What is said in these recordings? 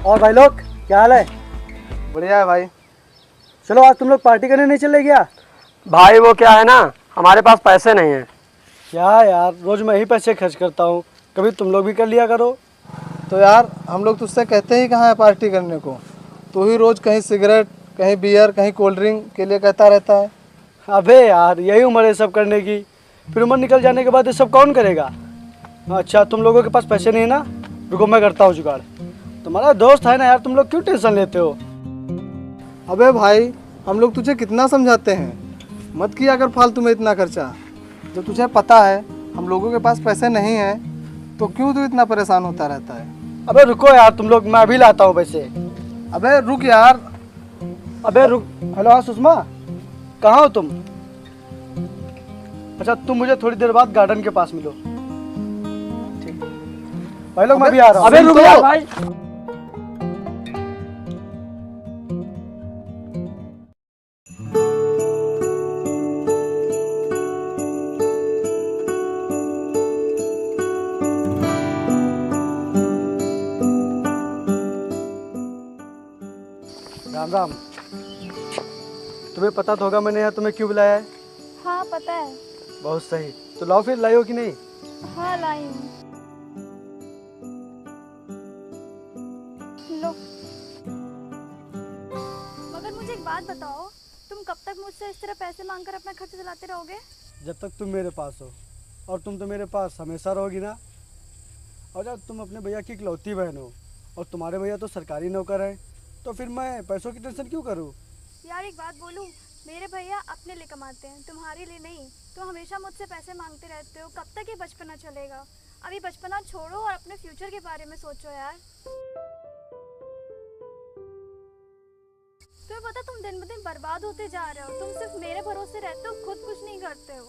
और भाई लोग क्या हाल है? बढ़िया है भाई। चलो आज तुम लोग पार्टी करने नहीं चले क्या? भाई वो क्या है ना, हमारे पास पैसे नहीं हैं। क्या यार, रोज मैं ही पैसे खर्च करता हूँ, कभी तुम लोग भी कर लिया करो। तो यार हम लोग तुझसे कहते ही कहाँ है पार्टी करने को। तू ही रोज कहीं सिगरेट, कहीं बियर, कहीं कोल्ड ड्रिंक के लिए कहता रहता है। अबे यार, यही उम्र है सब करने की, फिर उम्र निकल जाने के बाद ये सब कौन करेगा? अच्छा तुम लोगों के पास पैसे नहीं है ना, रुको मैं करता हूँ जुगाड़। तुम्हारा दोस्त है ना यार, तुम लोग क्यों टेंशन लेते हो? अबे भाई, हम लोग तुझे कितना समझाते हैं, मत किया कर फालतू में इतना खर्चा। जब तुझे पता है हम लोगों के पास पैसे नहीं हैं तो क्यों तू इतना परेशान होता रहता है। अबे रुको यार तुम लोग, मैं अभी लाता हूँ पैसे। अबे रुक यार। अबे रुक। हेलो हाँ सुषमा, कहाँ हो तुम? अच्छा तुम मुझे थोड़ी देर बाद गार्डन के पास मिलो। ठीक भाई लोग, मैं भी आ रहा हूँ। अबे रुक यार भाई। राम राम। तुम्हें पता तो होगा मैंने यहाँ तुम्हें क्यों बुलाया है? हाँ पता है। बहुत सही, तो लाओ फिर, लाई हो कि नहीं? हाँ लाई हूँ। लो। मगर मुझे एक बात बताओ, तुम कब तक मुझसे इस तरह पैसे मांगकर अपना खर्च चलाते रहोगे? जब तक तुम मेरे पास हो, और तुम तो मेरे पास हमेशा रहोगी ना। और जब तुम अपने भैया की इकलौती बहन हो और तुम्हारे भैया तो सरकारी नौकर हैं, तो फिर मैं पैसों की टेंशन क्यों करूँ? यार एक बात बोलूँ, मेरे भैया अपने लिए कमाते हैं, तुम्हारे लिए नहीं। तुम हमेशा मुझसे पैसे मांगते रहते हो, कब तक ये बचपना चलेगा? अभी बचपना छोड़ो और अपने फ्यूचर के बारे में सोचो यार। तुम्हें पता तुम दिन ब दिन बर्बाद होते जा रहे हो। तुम सिर्फ मेरे भरोसे रहते हो, खुद कुछ नहीं करते हो।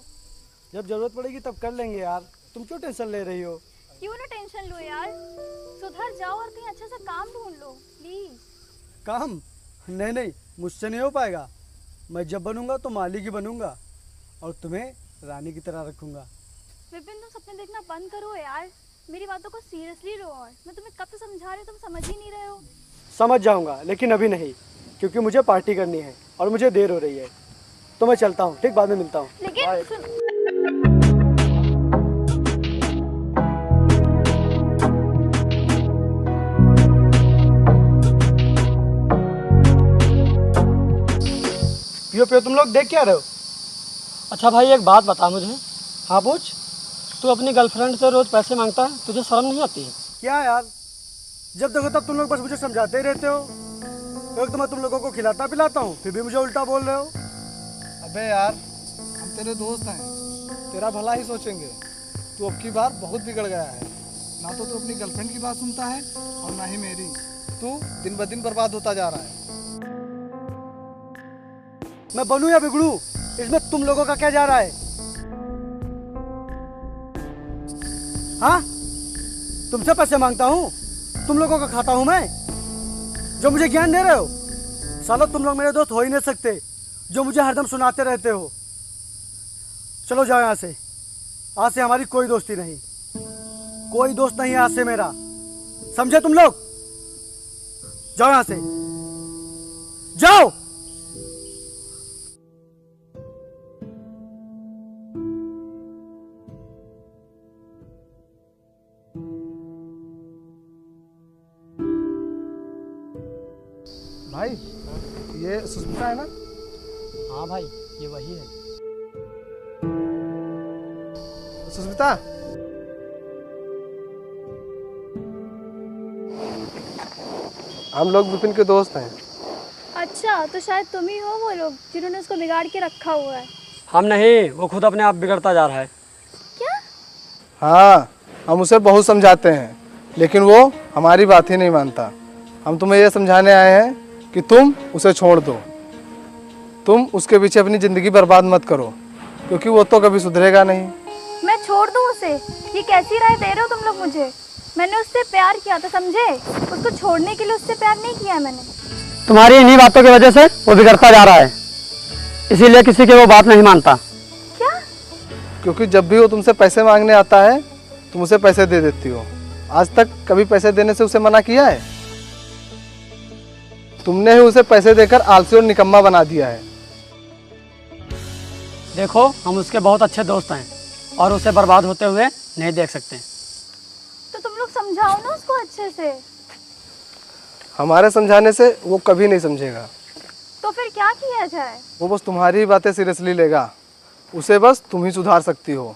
जब जरूरत पड़ेगी तब कर लेंगे यार, तुम क्यों टेंशन ले रही हो? क्यों ना टेंशन लो यार, सुधर जाओ और कहीं अच्छा सा काम ढूंढ लो प्लीज। काम? नहीं नहीं, मुझसे नहीं हो पाएगा। मैं जब बनूंगा तो मालिक ही बनूंगा और तुम्हें रानी की तरह रखूंगा। विपिन तुम सपने देखना बंद करो यार, मेरी बातों को सीरियसली लो। और मैं तुम्हें कब से समझा रही हूँ, तुम समझ ही नहीं रहे हो। समझ जाऊंगा लेकिन अभी नहीं, क्योंकि मुझे पार्टी करनी है और मुझे देर हो रही है। तो मैं चलता हूँ, ठीक, बाद में मिलता हूँ। लेकिन सुन, पियो तुम लोग देख क्या रहे हो? अच्छा भाई एक बात बता मुझे, हाँ पूछ। तू अपनी गर्लफ्रेंड से रोज पैसे मांगता है, तुझे शर्म नहीं आती है? क्या यार, जब देखो तब तुम लोग बस मुझे समझाते ही रहते हो। एक तो मैं तुम लोगों को खिलाता पिलाता हूँ, फिर भी मुझे उल्टा बोल रहे हो। अबे यार, हम तेरे दोस्त हैं, तेरा भला ही सोचेंगे। तू अब की बार बहुत बिगड़ गया है। ना तो तू अपनी गर्लफ्रेंड की बात सुनता है और ना ही मेरी। तू दिन ब दिन बर्बाद होता जा रहा है। मैं बनूं या बिगड़ूं, इसमें तुम लोगों का क्या जा रहा है? हाँ, तुमसे पैसे मांगता हूँ, तुम लोगों का खाता हूँ मैं, जो मुझे ज्ञान दे रहे हो? सालो तुम लोग मेरे दोस्त हो ही नहीं सकते, जो मुझे हरदम सुनाते रहते हो। चलो जाओ यहाँ से, आज से हमारी कोई दोस्ती नहीं, कोई दोस्त नहीं है आज से मेरा, समझे तुम लोग? जाओ यहाँ से, जाओ। भाई ये सुष्मिता है ना? हाँ भाई ये वही है। सुष्मिता, हम लोग विपिन के दोस्त हैं। अच्छा तो शायद तुम ही हो वो लोग जिन्होंने उसको बिगाड़ के रखा हुआ है। हम नहीं, वो खुद अपने आप बिगड़ता जा रहा है। क्या? हाँ, हम उसे बहुत समझाते हैं लेकिन वो हमारी बात ही नहीं मानता। हम तुम्हें ये समझाने आए हैं कि तुम उसे छोड़ दो, तुम उसके पीछे अपनी ज़िंदगी बर्बाद मत करो, क्योंकि वो तो कभी सुधरेगा नहीं। मैं छोड़ दूँ उसे? ये कैसी राय दे रहे हो तुम लोग मुझे? मैंने उससे प्यार किया था, समझे? उसको छोड़ने के लिए उससे प्यार नहीं किया मैंने। तुम्हारी इन्हीं बातों की वजह से वो बिगड़ता जा रहा है, इसीलिए किसी की वो बात नहीं मानता। क्या? क्योंकि जब भी वो तुमसे पैसे मांगने आता है तुम उसे पैसे दे देती हो। आज तक कभी पैसे देने से उसे मना किया है? तुमने ही उसे पैसे देकर आलसी और निकम्मा बना दिया है। देखो, हम उसके बहुत अच्छे दोस्त हैं और उसे बर्बाद होते हुए नहीं देख सकते। तो तुम लोग समझाओ ना उसको अच्छे से। हमारे समझाने से वो कभी नहीं समझेगा। तो फिर क्या किया जाए? वो बस तुम्हारी ही बातें सीरियसली लेगा। उसे बस तुम ही सुधार सकती हो।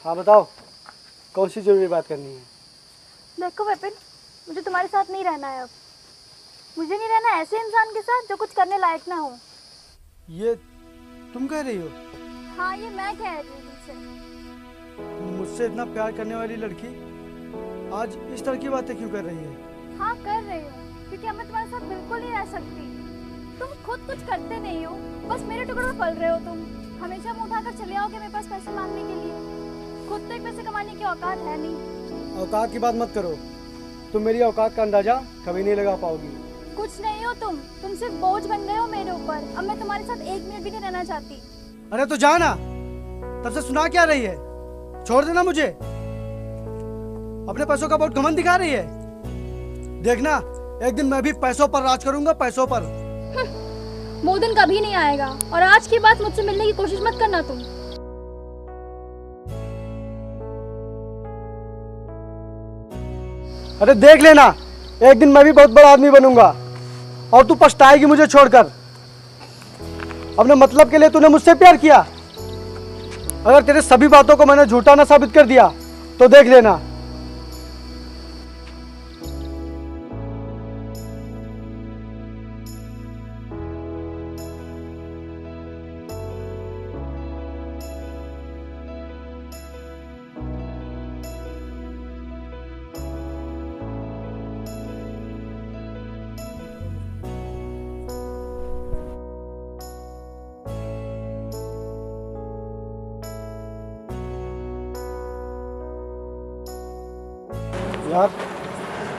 हाँ बताओ, कौन सी जरूरी बात करनी है? देखो विपिन, मुझे तुम्हारे साथ नहीं रहना है अब। मुझे नहीं रहना ऐसे इंसान के साथ जो कुछ करने लायक ना हो। ये तुम कह रही हो? हाँ, ये मैं कह रही हूँ तुमसे। मुझसे इतना प्यार करने वाली लड़की आज इस तरह की बातें क्यों कर रही है? हाँ, कर रही हूँ, क्योंकि अब मैं तुम्हारे साथ बिल्कुल नहीं रह सकती। तुम खुद कुछ करते नहीं हो, बस मेरे टुकड़ों में पल रहे हो। तुम हमेशा मुंह उठाकर चले आओगे मेरे पास पैसे मांगने के लिए। खुद तो एक पैसे कमाने की औकात है नहीं। औकात की बात मत करो, तुम मेरी औकात का अंदाजा कभी नहीं लगा पाओगी। कुछ नहीं हो तुम सिर्फ बोझ बन गए हो मेरे ऊपर। अब मैं तुम्हारे साथ एक मिनट भी नहीं रहना चाहती। अरे तो जाना, तब से सुना क्या रही है? छोड़ देना मुझे। अपने पैसों का बहुत घमंड दिखा रही है। देखना, एक दिन मैं भी पैसों पर राज करूंगा, पैसों पर। वो दिन कभी नहीं आएगा, और आज की बात मुझसे मिलने की कोशिश मत करना तुम। अरे देख लेना, एक दिन मैं भी बहुत बड़ा आदमी बनूंगा और तू पछताएगी मुझे छोड़कर। अपने मतलब के लिए तूने मुझसे प्यार किया। अगर तेरे सभी बातों को मैंने झूठा ना साबित कर दिया तो देख लेना। यार,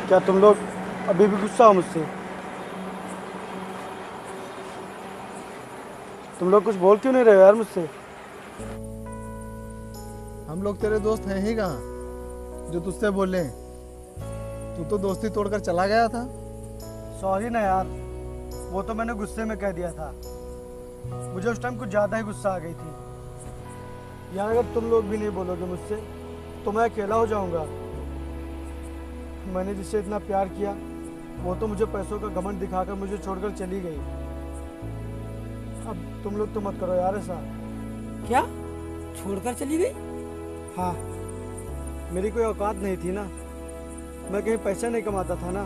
क्या तुम लोग अभी भी गुस्सा हो मुझसे? तुम लोग कुछ बोल क्यों नहीं रहे हो यार मुझसे? हम लोग तेरे दोस्त हैं ही कहाँ जो तुझसे बोले? तू तो दोस्ती तोड़कर चला गया था। सॉरी ना यार, वो तो मैंने गुस्से में कह दिया था। मुझे उस टाइम कुछ ज़्यादा ही गुस्सा आ गई थी। यार अगर तुम लोग भी नहीं बोलोगे मुझसे तो मैं अकेला हो जाऊंगा। मैंने जिससे इतना प्यार किया वो तो मुझे पैसों का घमंड दिखाकर मुझे छोड़कर चली गई। अब तुम लोग तो मत करो यार ऐसा। क्या? छोड़कर चली गई? हाँ, मेरी कोई औकात नहीं थी ना, मैं कहीं पैसा नहीं कमाता था ना,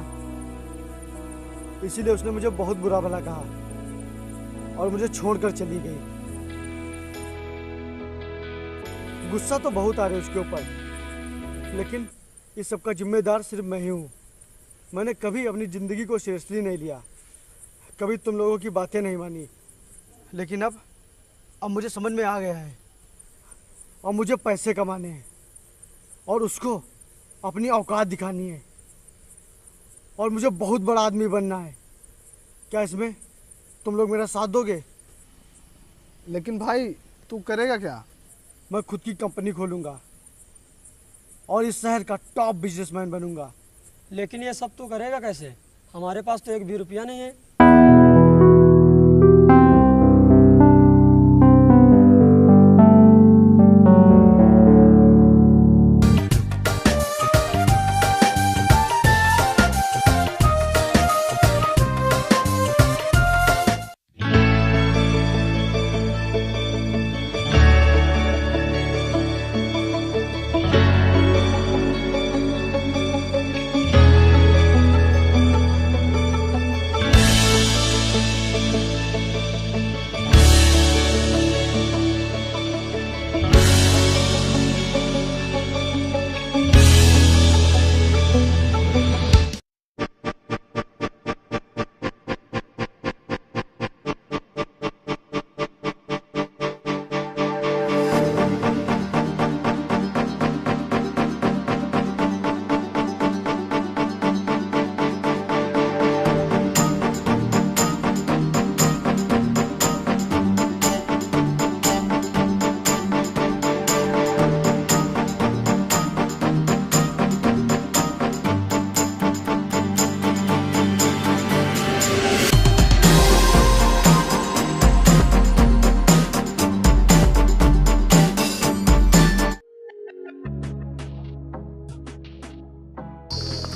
इसीलिए उसने मुझे बहुत बुरा भला कहा और मुझे छोड़कर चली गई। गुस्सा तो बहुत आ रहा है उसके ऊपर, लेकिन इस सब का जिम्मेदार सिर्फ मैं ही हूँ। मैंने कभी अपनी ज़िंदगी को सीरियसली नहीं लिया, कभी तुम लोगों की बातें नहीं मानी, लेकिन अब मुझे समझ में आ गया है। और मुझे पैसे कमाने हैं और उसको अपनी औकात दिखानी है और मुझे बहुत बड़ा आदमी बनना है। क्या इसमें तुम लोग मेरा साथ दोगे? लेकिन भाई, तू करेगा क्या? मैं खुद की कंपनी खोलूँगा और इस शहर का टॉप बिजनेसमैन बनूंगा। लेकिन ये सब तू करेगा कैसे? हमारे पास तो एक भी रुपया नहीं है।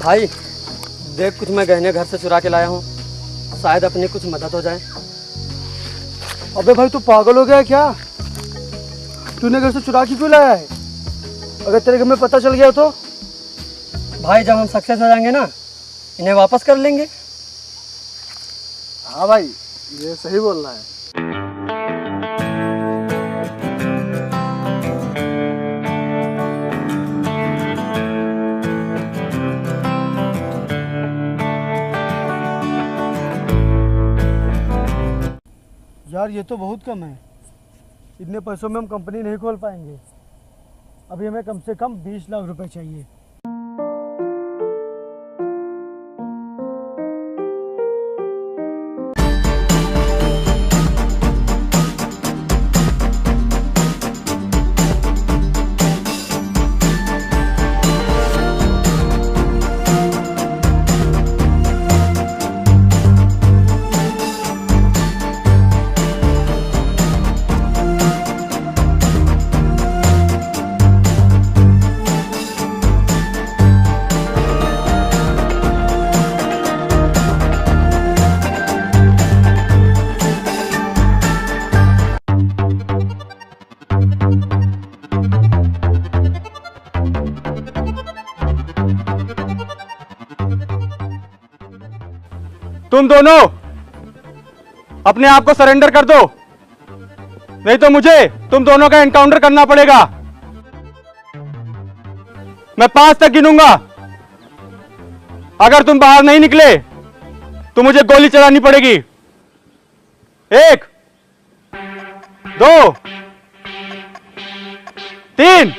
भाई देख, कुछ मैं गहने घर से चुरा के लाया हूँ, शायद अपनी कुछ मदद हो जाए। अबे भाई तू पागल हो गया है क्या? तूने घर से चुरा के क्यों लाया है? अगर तेरे घर में पता चल गया तो? भाई जब हम सक्सेस हो जाएंगे ना, इन्हें वापस कर लेंगे। हाँ भाई, ये सही बोल रहा है। यार ये तो बहुत कम है। इतने पैसों में हम कंपनी नहीं खोल पाएंगे। अभी हमें कम से कम 20 लाख रुपए चाहिए। तुम दोनों अपने आप को सरेंडर कर दो, नहीं तो मुझे तुम दोनों का एनकाउंटर करना पड़ेगा। मैं 5 तक गिनूंगा। अगर तुम बाहर नहीं निकले तो मुझे गोली चलानी पड़ेगी। 1 2 3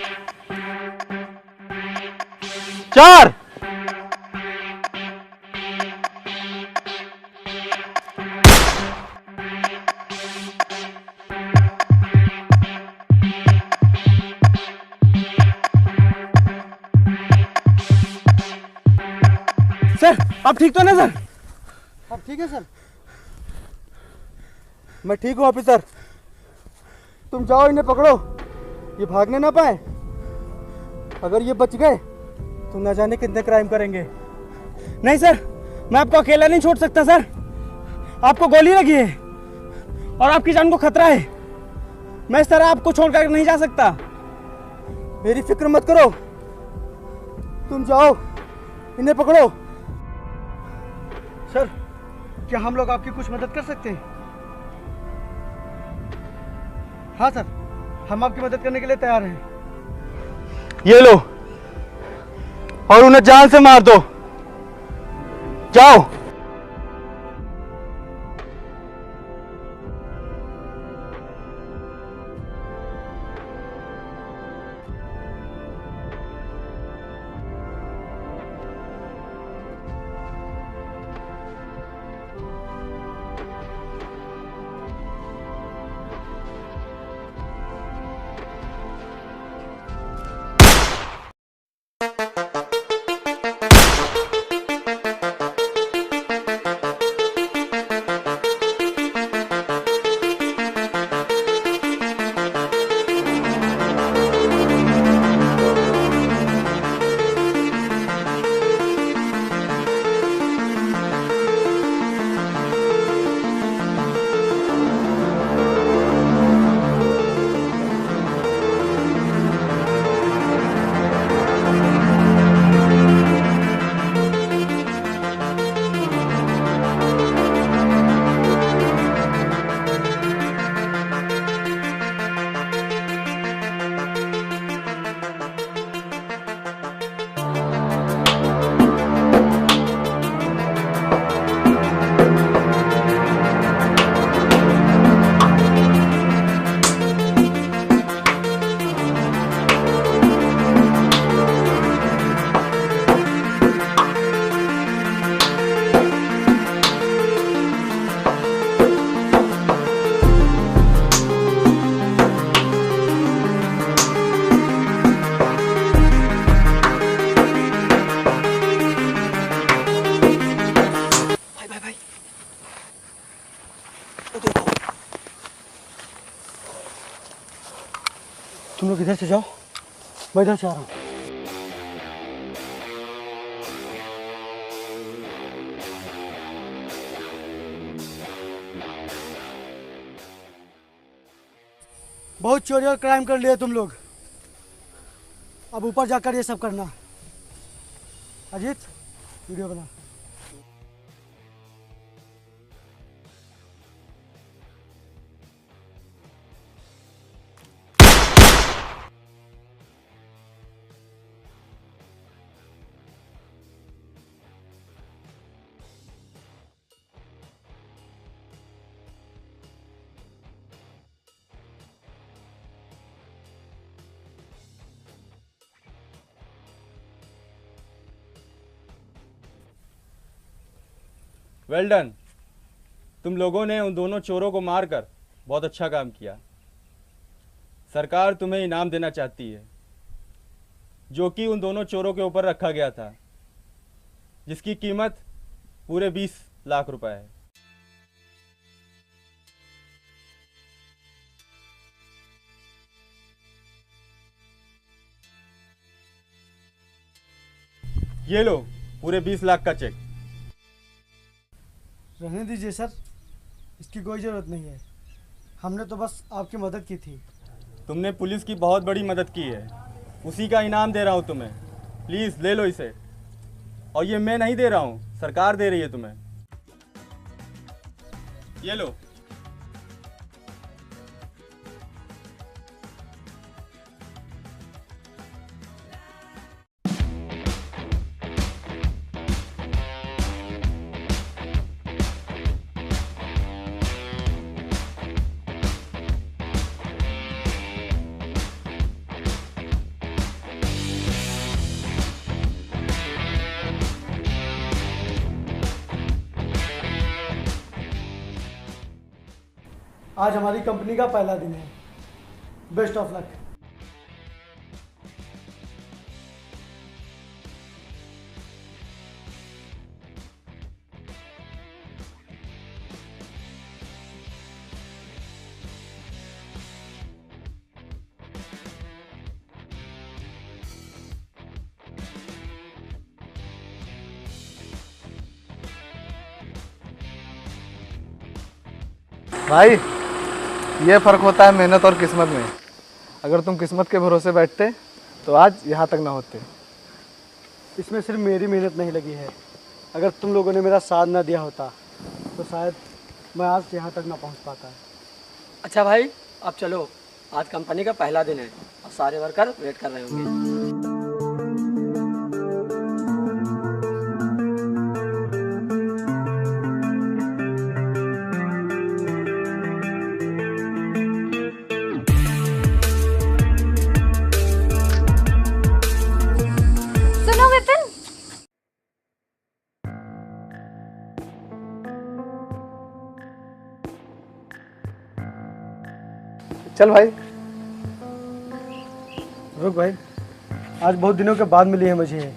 4। सर आप ठीक तो ना सर? आप ठीक है सर? मैं ठीक हूँ ऑफिसर। तुम जाओ, इन्हें पकड़ो, ये भागने ना पाए। अगर ये बच गए तो ना जाने कितने क्राइम करेंगे। नहीं सर, मैं आपको अकेला नहीं छोड़ सकता सर। आपको गोली लगी है और आपकी जान को खतरा है। मैं इस तरह आपको छोड़कर नहीं जा सकता। मेरी फिक्र मत करो, तुम जाओ, इन्हें पकड़ो। सर क्या हम लोग आपकी कुछ मदद कर सकते हैं? हाँ सर, हम आपकी मदद करने के लिए तैयार हैं। ये लो और उन्हें जान से मार दो। जाओ। तुम लोग इधर से जाओ, मैं इधर से आ रहा हूँ। बहुत चोरी और क्राइम कर लिए तुम लोग। अब ऊपर जाकर ये सब करना। अजीत, वीडियो बना। Well done. तुम लोगों ने उन दोनों चोरों को मारकर बहुत अच्छा काम किया। सरकार तुम्हें इनाम देना चाहती है, जो कि उन दोनों चोरों के ऊपर रखा गया था, जिसकी कीमत पूरे 20 लाख रुपए है। ये लो पूरे 20 लाख का चेक। रहने दीजिए सर, इसकी कोई ज़रूरत नहीं है। हमने तो बस आपकी मदद की थी। तुमने पुलिस की बहुत बड़ी मदद की है, उसी का इनाम दे रहा हूँ तुम्हें। प्लीज़ ले लो इसे। और ये मैं नहीं दे रहा हूँ, सरकार दे रही है तुम्हें। ये लो। आज हमारी कंपनी का पहला दिन है। Best of luck. भाई, ये फ़र्क होता है मेहनत और किस्मत में। अगर तुम किस्मत के भरोसे बैठते तो आज यहाँ तक ना होते। इसमें सिर्फ मेरी मेहनत नहीं लगी है। अगर तुम लोगों ने मेरा साथ ना दिया होता तो शायद मैं आज यहाँ तक ना पहुँच पाता। अच्छा भाई, अब चलो, आज कंपनी का पहला दिन है और सारे वर्कर वेट कर रहे होंगे। सुनो विपिन, चल भाई। रुक भाई, आज बहुत दिनों के बाद मिली है मुझे ये,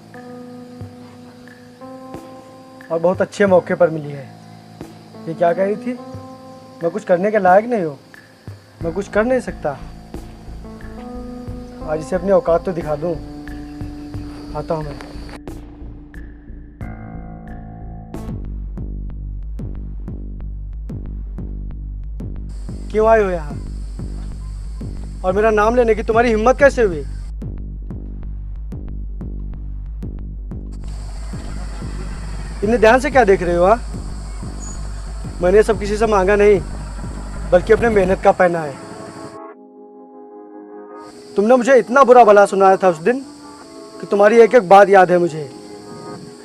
और बहुत अच्छे मौके पर मिली है। ये क्या कह रही थी? मैं कुछ करने के लायक नहीं हूँ, मैं कुछ कर नहीं सकता। आज इसे अपनी औकात तो दिखा दूँ। आता हूँ मैं। क्यों आए हो यहाँ? और मेरा नाम लेने की तुम्हारी हिम्मत कैसे हुई? इतने ध्यान से क्या देख रहे हो? मैंने ये सब किसी से मांगा नहीं, बल्कि अपने मेहनत का पहना है। तुमने मुझे इतना बुरा भला सुनाया था उस दिन कि तुम्हारी एक एक बात याद है मुझे।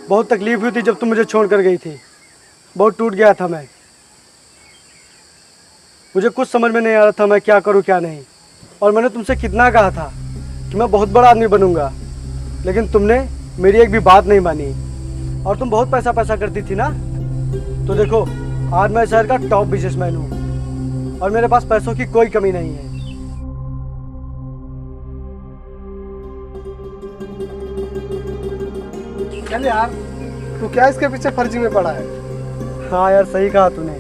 बहुत तकलीफ हुई थी जब तुम मुझे छोड़ कर गई थी। बहुत टूट गया था मैं। मुझे कुछ समझ में नहीं आ रहा था मैं क्या करूं क्या नहीं। और मैंने तुमसे कितना कहा था कि मैं बहुत बड़ा आदमी बनूंगा, लेकिन तुमने मेरी एक भी बात नहीं मानी। और तुम बहुत पैसा करती थी ना। तो देखो, आज मैं शहर का टॉप बिजनेसमैन हूँ और मेरे पास पैसों की कोई कमी नहीं है। चल यार, तू क्या इसके पीछे फर्जी में पड़ा है? हाँ यार, सही कहा तूने,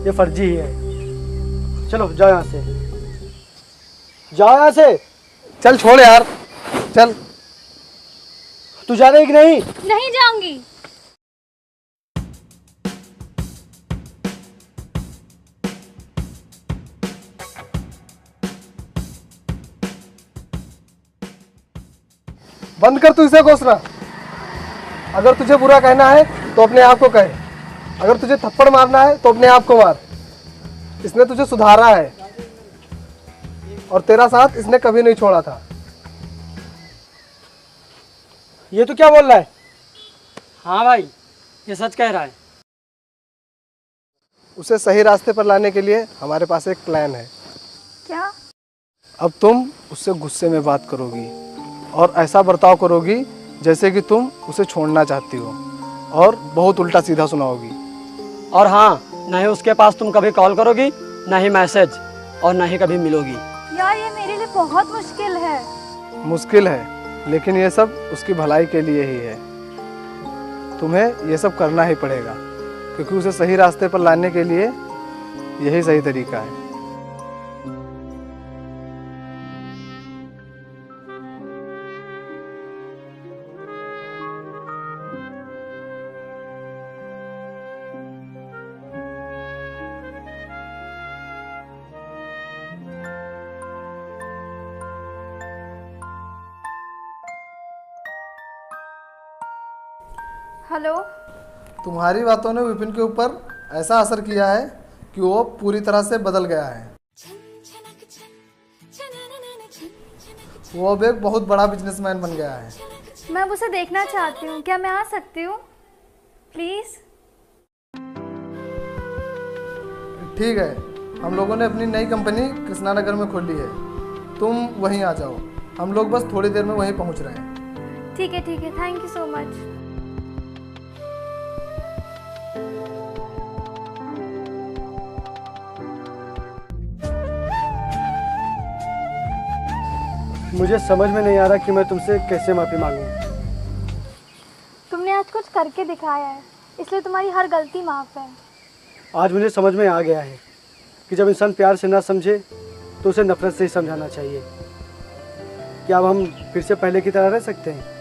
ये फर्जी ही है। चलो जाओ यहाँ से, जाओ यहाँ से। चल छोड़ यार, चल। तू जा रही कि नहीं? नहीं जाऊंगी। बंद कर तू इसे घोषणा। अगर तुझे बुरा कहना है तो अपने आप को कहे, अगर तुझे थप्पड़ मारना है तो अपने आप को मार। इसने तुझे सुधारा है और तेरा साथ इसने कभी नहीं छोड़ा था। ये तो क्या बोल रहा है? हाँ भाई, ये सच कह रहा है। उसे सही रास्ते पर लाने के लिए हमारे पास एक प्लान है। क्या? अब तुम उससे गुस्से में बात करोगी और ऐसा बर्ताव करोगी जैसे कि तुम उसे छोड़ना चाहती हो, और बहुत उल्टा सीधा सुनाओगी। और हाँ, न ही उसके पास तुम कभी कॉल करोगी, न ही मैसेज, और न ही कभी मिलोगी। यार ये मेरे लिए बहुत मुश्किल है। मुश्किल है, लेकिन ये सब उसकी भलाई के लिए ही है। तुम्हें ये सब करना ही पड़ेगा, क्योंकि उसे सही रास्ते पर लाने के लिए यही सही तरीका है। हेलो। तुम्हारी बातों ने विपिन के ऊपर ऐसा असर किया है कि वो पूरी तरह से बदल गया है। वो अब एक बहुत बड़ा बिजनेसमैन बन गया है। मैं अब उसे देखना चाहती हूँ, क्या मैं आ सकती हूँ प्लीज़? ठीक है, हम लोगों ने अपनी नई कंपनी कृष्णानगर में खोली है, तुम वहीं आ जाओ। हम लोग बस थोड़ी देर में वहीं पहुंच रहे हैं। ठीक है, थैंक यू सो मच। मुझे समझ में नहीं आ रहा कि मैं तुमसे कैसे माफ़ी मांगूं। तुमने आज कुछ करके दिखाया है, इसलिए तुम्हारी हर गलती माफ़ है। आज मुझे समझ में आ गया है कि जब इंसान प्यार से ना समझे तो उसे नफरत से ही समझाना चाहिए। क्या अब हम फिर से पहले की तरह रह सकते हैं?